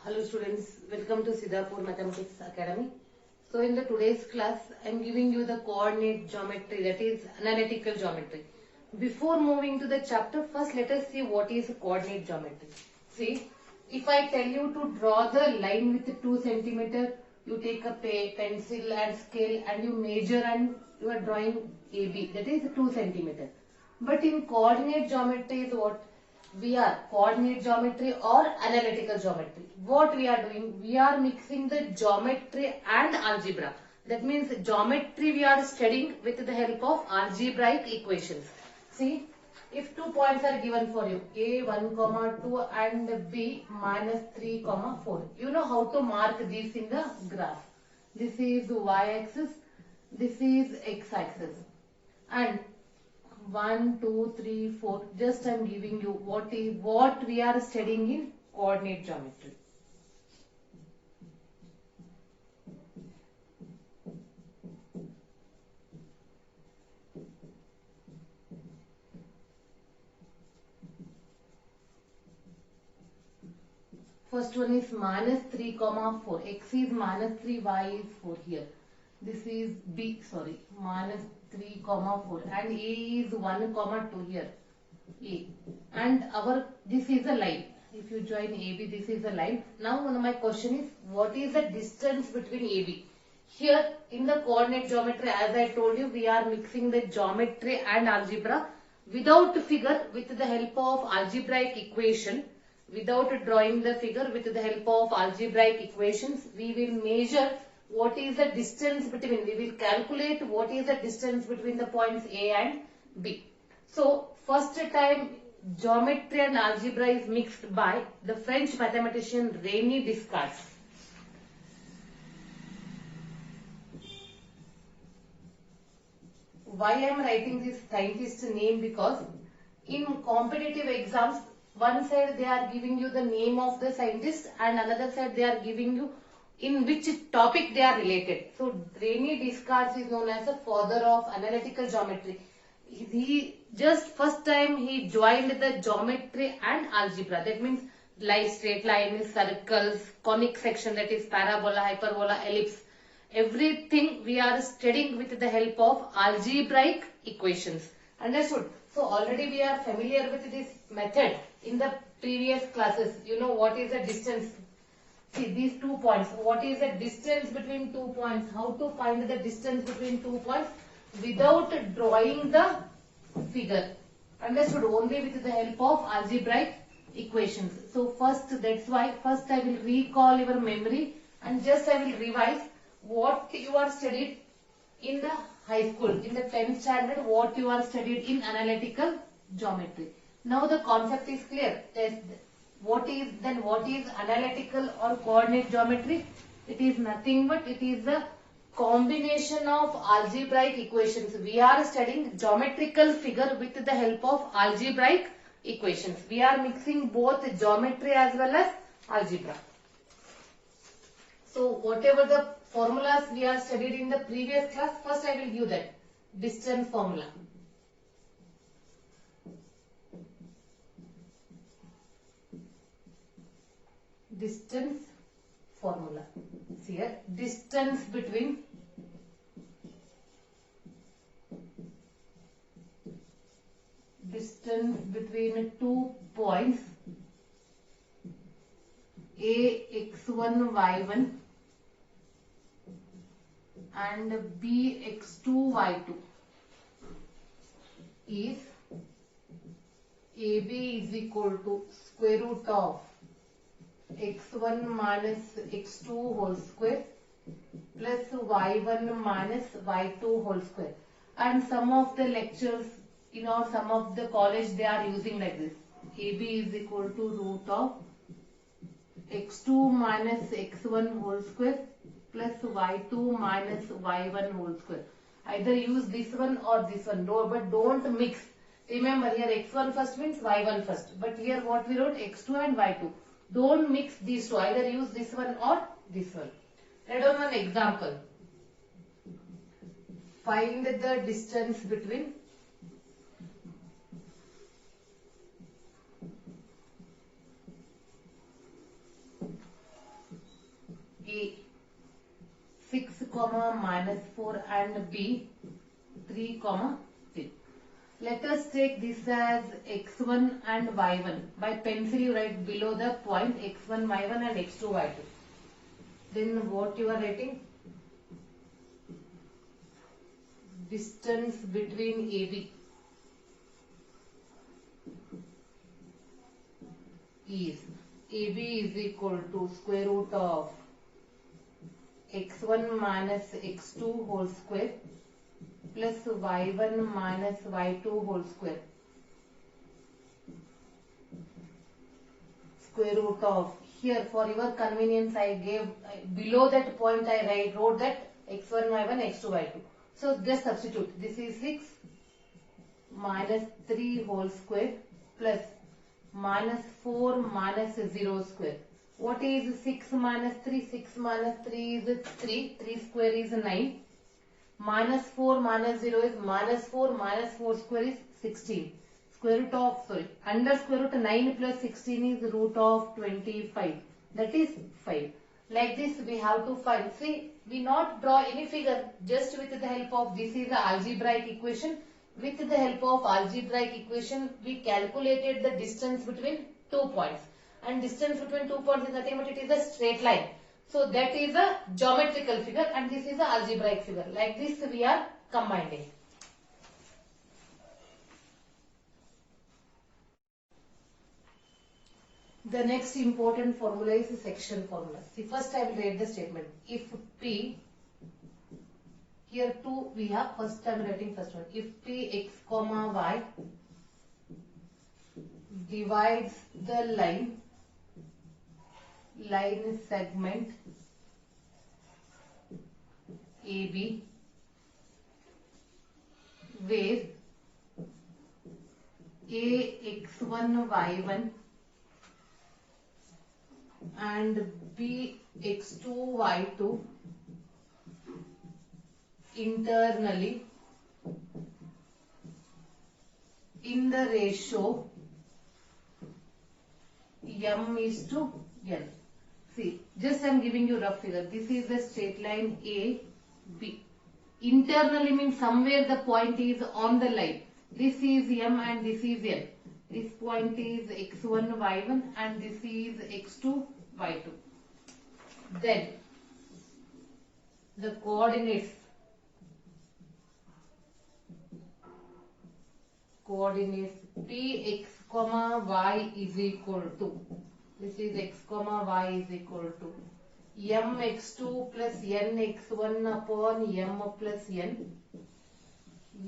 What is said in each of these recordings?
Hello students, welcome to Siddhapur Mathematics Academy. So in the today's class, I am giving you the coordinate geometry, that is analytical geometry. Before moving to the chapter, first let us see what is coordinate geometry. See, if I tell you to draw the line with 2 centimeter, you take a pencil and scale and you measure and you are drawing AB, that is 2 centimeter. But in coordinate geometry is what? We are coordinate geometry or analytical geometry. What we are doing? We are mixing the geometry and algebra. That means geometry we are studying with the help of algebraic equations. See, if 2 points are given for you, A 1, 2 and B minus 3, 4. You know how to mark this in the graph. This is y-axis, this is x-axis. And 1, 2, 3, 4. Just I am giving you what we are studying in coordinate geometry. First one is minus 3, 4. X is minus 3, y is 4 here. This is B, sorry, minus 3, 4 and A is 1, 2 here. A. And this is a line. If you join AB, this is a line. Now my question is, what is the distance between AB? Here in the coordinate geometry, as I told you, we are mixing the geometry and algebra without figure with the help of algebraic equation. Without drawing the figure with the help of algebraic equations, we will measure what is the distance between, we will calculate what is the distance between the points A and B. So, first time geometry and algebra is mixed by the French mathematician René Descartes. Why I am writing this scientist name? Because in competitive exams, one side they are giving you the name of the scientist and another side they are giving you in which topic they are related. So René Descartes is known as the father of analytical geometry. He just first time he joined the geometry and algebra. That means like straight lines, circles, conic section, that is parabola, hyperbola, ellipse. Everything we are studying with the help of algebraic equations. Understood? So already we are familiar with this method in the previous classes. You know what is the distance. See these 2 points. What is the distance between 2 points? How to find the distance between 2 points without drawing the figure. Understood? Only with the help of algebraic equations. So that's why first I will recall your memory and just I will revise what you are studied in the high school, in the 10th standard, what you are studied in analytical geometry. Now the concept is clear. What is analytical or coordinate geometry? It is nothing but it is the combination of algebraic equations. We are studying geometrical figure with the help of algebraic equations. We are mixing both geometry as well as algebra. So whatever the formulas we are studied in the previous class, first I will give that distance formula. Distance formula. See here, distance between two points A x1 y1 and B x2 y2 is AB is equal to square root of x1 minus x2 whole square plus y1 minus y2 whole square. And some of the lectures, some of the college they are using like this. AB is equal to root of x2 minus x1 whole square plus y2 minus y1 whole square. Either use this one or this one, but don't mix. Remember here x1 first means y1 first. But here what we wrote, x2 and y2. Don't mix these two. Either use this one or this one. Let us an example. Find the distance between comma minus 4 and B 3 comma 3. Let us take this as x1 and y1. By pencil you write below the point x1, y1 and x2, y2. Then what you are writing? Distance between AB is equal to square root of x1 minus x2 whole square plus y1 minus y2 whole square. Square root of, here for your convenience I gave below that point I wrote that x1, y1, x2, y2. So just substitute. This is 6 minus 3 whole square plus minus 4 minus 0 square. What is 6 minus 3? 6 minus 3 is 3. 3 square is 9. Minus 4 minus 0 is minus 4 minus 4 square is 16. Under square root 9 plus 16 is root of 25. That is 5. Like this we have to find. See, we not draw any figure, just with the help of, this is the algebraic equation. With the help of algebraic equation, we calculated the distance between 2 points. And distance between 2 points is nothing but it is a straight line. So that is a geometrical figure and this is a algebraic figure. Like this we are combining. The next important formula is the section formula. See, first I will write the statement. If P, here 2 we have, first I am writing first one. If P x comma y divides the line segment AB where A x1 y1 and B x2 y2 internally in the ratio m is to n. See, just I am giving you rough figure. This is the straight line A, B. Internally means somewhere the point is on the line. This is m and this is n. This point is x1, y1 and this is x2, y2. Then the coordinates P x comma y is equal to, this is x comma y is equal to m x2 plus n x1 upon m plus n,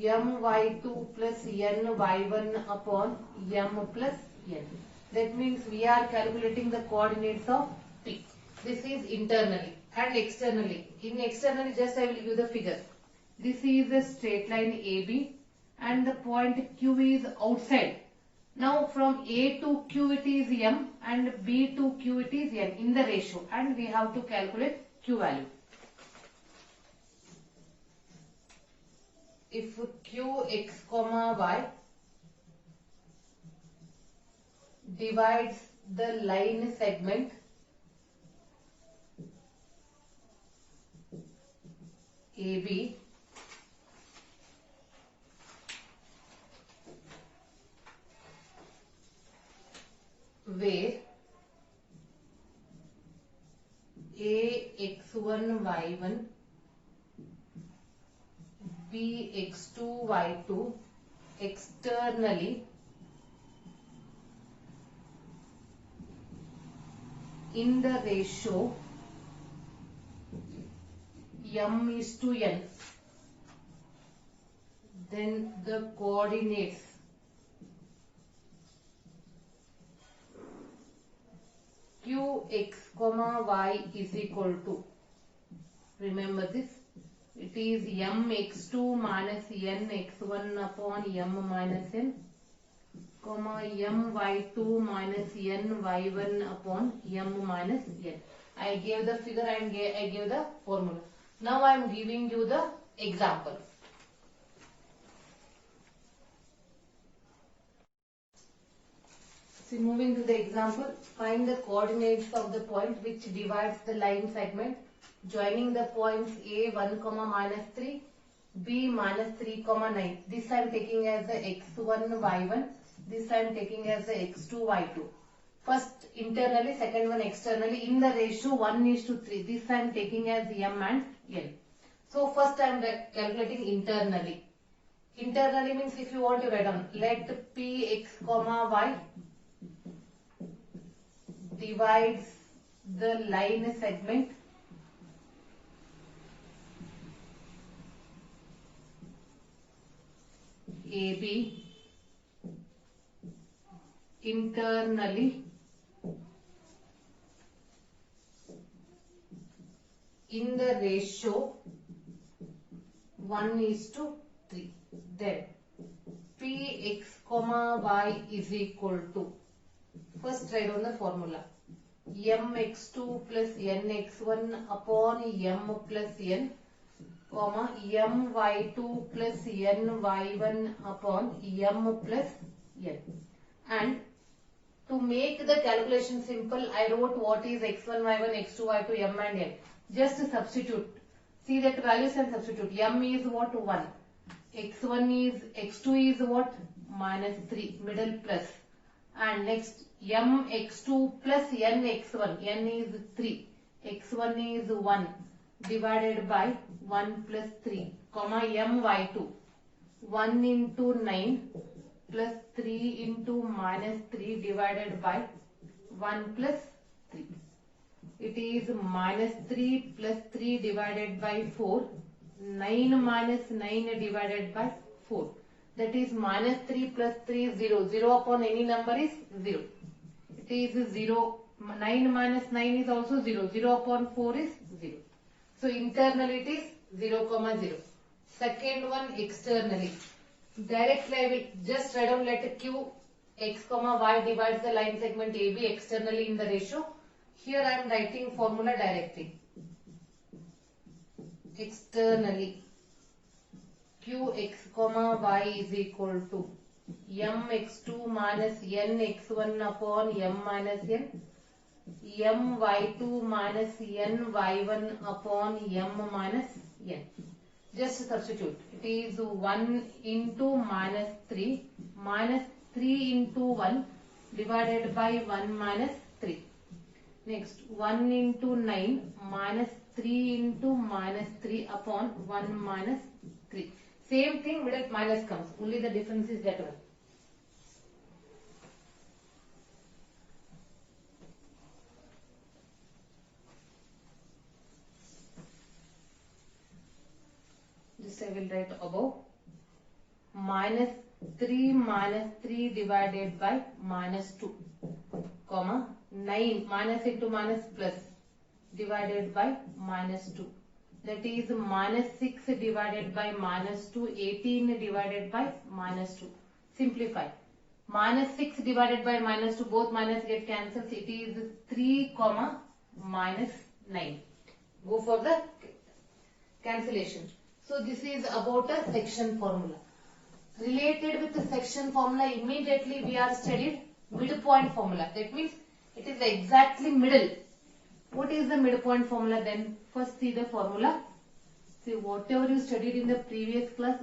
m y2 plus n y1 upon m plus n. That means we are calculating the coordinates of P. This is internally and externally. In externally, just I will give the figure. This is a straight line AB and the point Q is outside. Now from A to Q it is m and B to Q it is n in the ratio, and we have to calculate Q value. If Q x comma y divides the line segment AB where A x1 y1 B x2 y2 externally in the ratio m is to n, then the coordinates q x comma y is equal to, remember this, it is m x2 minus n x1 upon m minus n, comma m y2 minus n y1 upon m minus n. I gave the figure and I gave the formula. Now I am giving you the example. See, moving to the example, find the coordinates of the point which divides the line segment joining the points A 1 comma minus 3, B minus 3 comma 9. This I am taking as the x1 y1. This I am taking as the x2 y2. First internally, second one externally. In the ratio 1:3. This I am taking as m and n. So first I am calculating internally. Internally means if you want to write down, let p x comma y divides the line segment AB internally in the ratio 1:3. Then Px comma y is equal to, first write on the formula, mx2 plus nx1 upon m plus n, comma my2 plus ny1 upon m plus n. And to make the calculation simple, I wrote what is x1, y1, x2, y2, m and n. Just substitute. See that values and substitute. M is what? 1. x2 is what? Minus 3. Middle plus. And next mx2 plus nx1. N is 3. x1 is 1 divided by 1 plus 3. Comma my2. 1 into 9 plus 3 into minus 3 divided by 1 plus 3. It is minus 3 plus 3 divided by 4. 9 minus 9 divided by 4. That is minus 3 plus 3 is 0. 0 upon any number is 0. It is 0. 9 minus 9 is also 0. 0 upon 4 is 0. So internally it is 0, 0. Second one externally. Directly I will just write down, let q x comma y divides the line segment AB externally in the ratio. Here I am writing formula directly. Externally q x comma y is equal to mx2 minus nx1 upon m minus n, my2 minus ny1 upon m minus n. Just substitute. It is 1 into minus 3 into 1 divided by 1 minus 3. Next 1 into 9 minus 3 into minus 3 upon 1 minus 3. Same thing, middle minus comes. Only the difference is that one. This I will write above. Minus 3 divided by minus 2, comma 9 minus into minus plus divided by minus 2. That is minus 6 divided by minus 2, 18 divided by minus 2. Simplify. Minus 6 divided by minus 2, both minus get cancelled. It is 3, comma minus 9. Go for the cancellation. So this is about a section formula. Related with the section formula, immediately we are studied midpoint formula. That means it is exactly middle. What is the midpoint formula then? First see the formula. See whatever you studied in the previous class,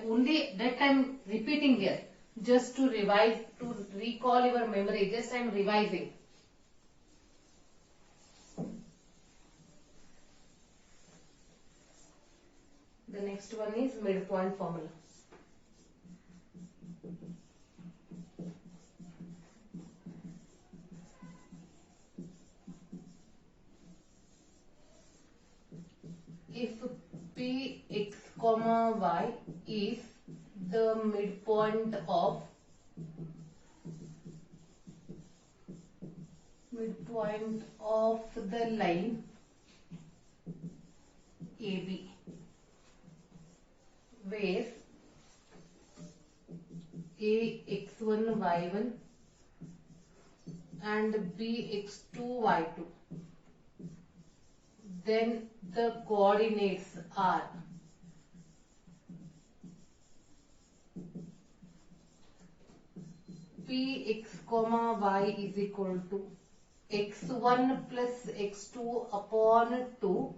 only that I am repeating here. Just to revise, to recall your memory. Just I am revising. The next one is midpoint formula. If Px comma y is the midpoint of the line AB, where A x1 y1 and B x2 y2, then the coordinates are Px comma y is equal to x1 plus x2 upon 2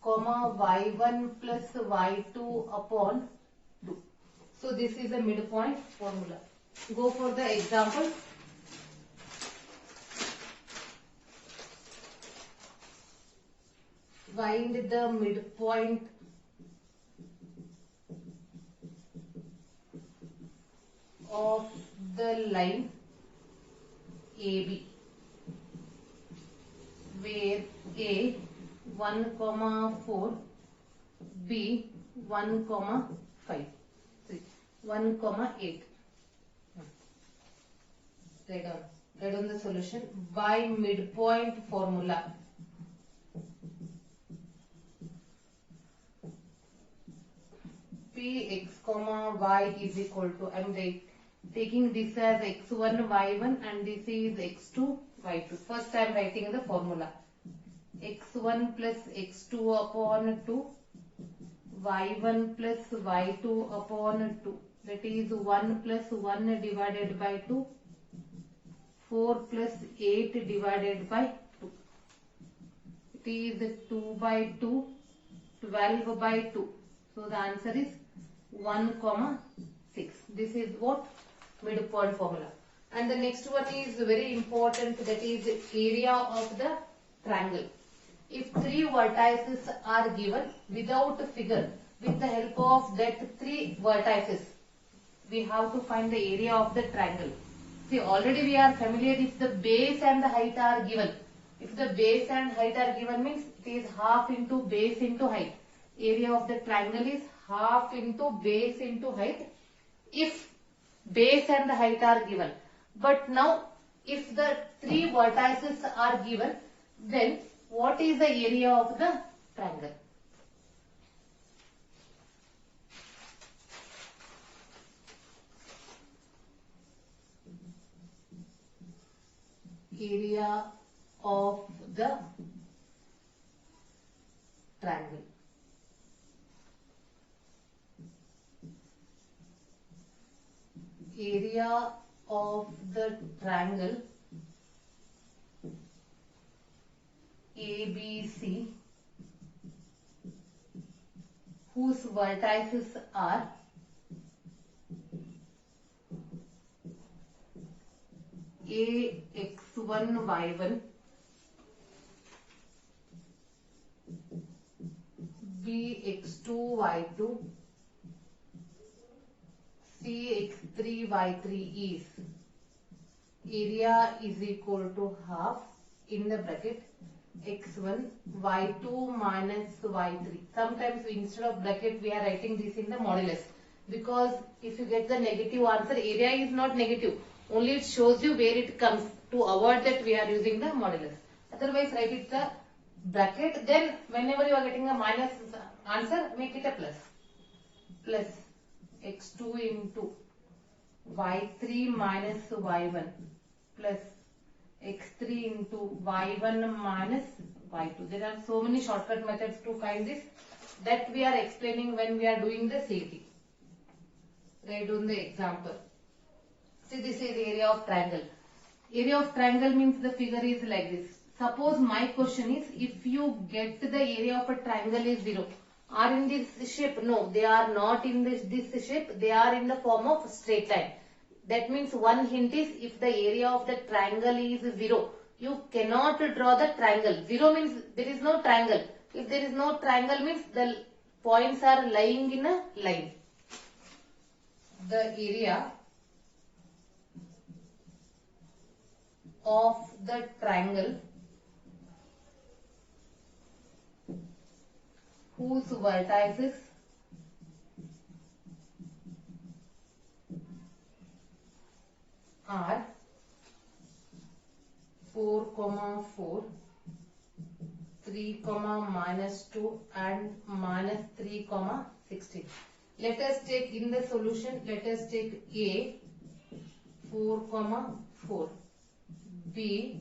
comma y1 plus y2 upon 2. So this is the midpoint formula. Go for the example. Find the midpoint of the line AB, where A 1,4, B 1,5, 1,8. Write down the solution by midpoint formula. Px, y is equal to, I am taking this as x1, y1 and this is x2, y2. First I am writing the formula. x1 plus x2 upon 2, y1 plus y2 upon 2. That is 1 plus 1 divided by 2, 4 plus 8 divided by 2. It is 2 by 2, 12 by 2. So the answer is 1,6. This is what? Midpoint formula. And the next one is very important, that is area of the triangle. If 3 vertices are given without a figure, with the help of that 3 vertices, we have to find the area of the triangle. See, already we are familiar if the base and the height are given. If the base and height are given means it is half into base into height. Area of the triangle is half into base into height if base and the height are given. But now if the 3 vertices are given, then what is the area of the triangle? Area of the triangle. Area of the triangle ABC, whose vertices are A x1 y1, B x2 y2, C x3 y3 is area is equal to half in the bracket x1 y2 minus y3. Sometimes instead of bracket we are writing this in the modulus, because if you get the negative answer, area is not negative, only it shows you where it comes. To avoid that we are using the modulus. Otherwise write it the bracket, then whenever you are getting a minus answer, make it a plus. Plus x2 into y3 minus y1 plus x3 into y1 minus y2. There are so many shortcut methods to find this, that we are explaining when we are doing the CT. Write down the example. See, this is area of triangle. Area of triangle means the figure is like this. Suppose my question is, if you get the area of a triangle is 0, are in this shape? No, they are not in this shape. They are in the form of straight line. That means one hint is, if the area of the triangle is 0, you cannot draw the triangle. 0 means there is no triangle. If there is no triangle means the points are lying in a line. The area of the triangle whose vertices are 4, 4, 3, minus 2 and minus 3, 16. Let us take in the solution, let us take A 4, 4, B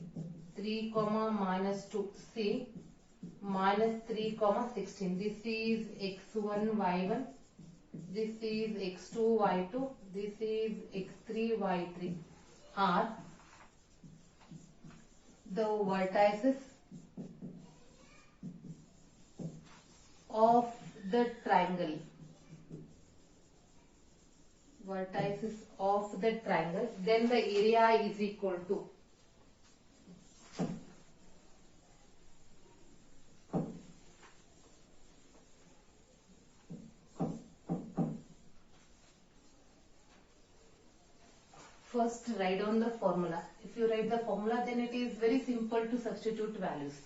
3, minus 2, C minus 3, 16. This is x1 y1, this is x2 y2, this is x3 y3 are the vertices of the triangle. Vertices of the triangle. Then the area is equal to first write down the formula. If you write the formula, then it is very simple to substitute values.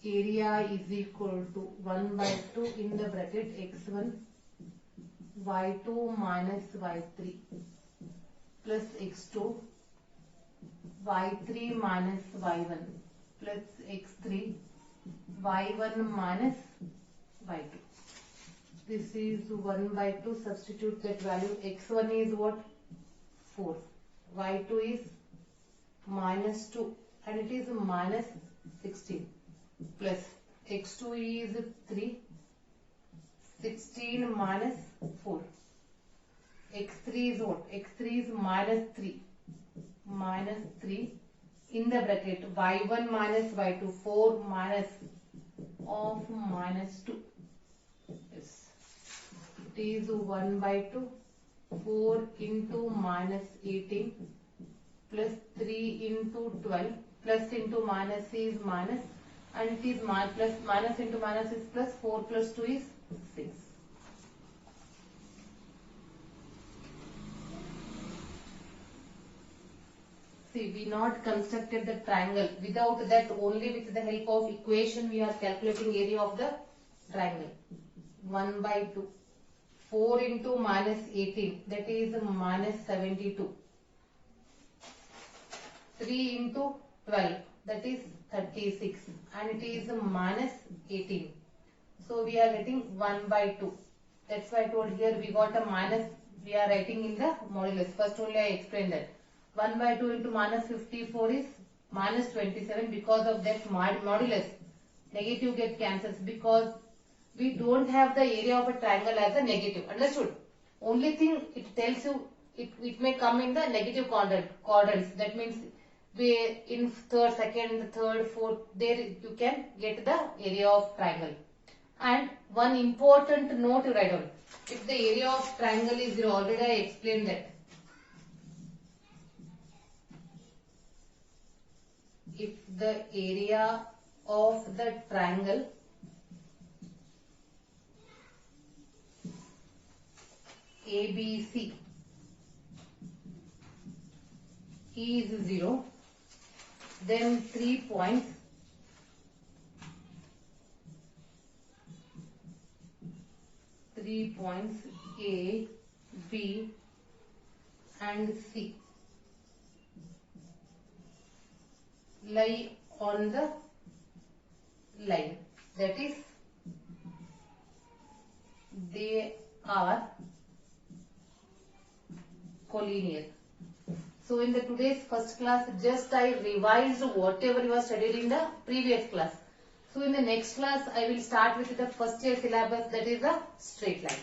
Area is equal to 1 by 2 in the bracket x1 y2 minus y3 plus x2 y3 minus y1 plus x3 y1 minus y2. This is 1 by 2. Substitute that value. X1 is what? 4. Y2 is minus 2 and it is minus 16 plus X2 is 3. 16 minus 4. X3 is what? X3 is minus 3. Minus 3 in the bracket y1 minus y2. 4 minus of minus 2. Yes. It is 1 by 2. 4 into minus 18 plus 3 into 12 plus into minus is minus and it is plus minus into minus is plus. 4 plus 2 is 6. See, we not constructed the triangle. Without that, only with the help of equation we are calculating area of the triangle. 1 by 2. 4 into minus 18, that is minus 72. 3 into 12, that is 36 and it is minus 18. So we are getting 1 by 2. That's why I told here we got a minus, we are writing in the modulus. First only I explained that. 1 by 2 into minus 54 is minus 27. Because of that modulus, negative get cancels because we don't have the area of a triangle as a negative. Understood? Only thing it tells you, it may come in the negative quadrants. That means we in third, second, third, fourth, there you can get the area of triangle. And one important note to write down. If the area of triangle is 0, already I explained that. If the area of the triangle ABC is 0, then 3 points A, B and C lie on the line. That is, they are collinear. So in the today's first class, just I revised whatever you have studied in the previous class. So in the next class, I will start with the first year syllabus, that is a straight line.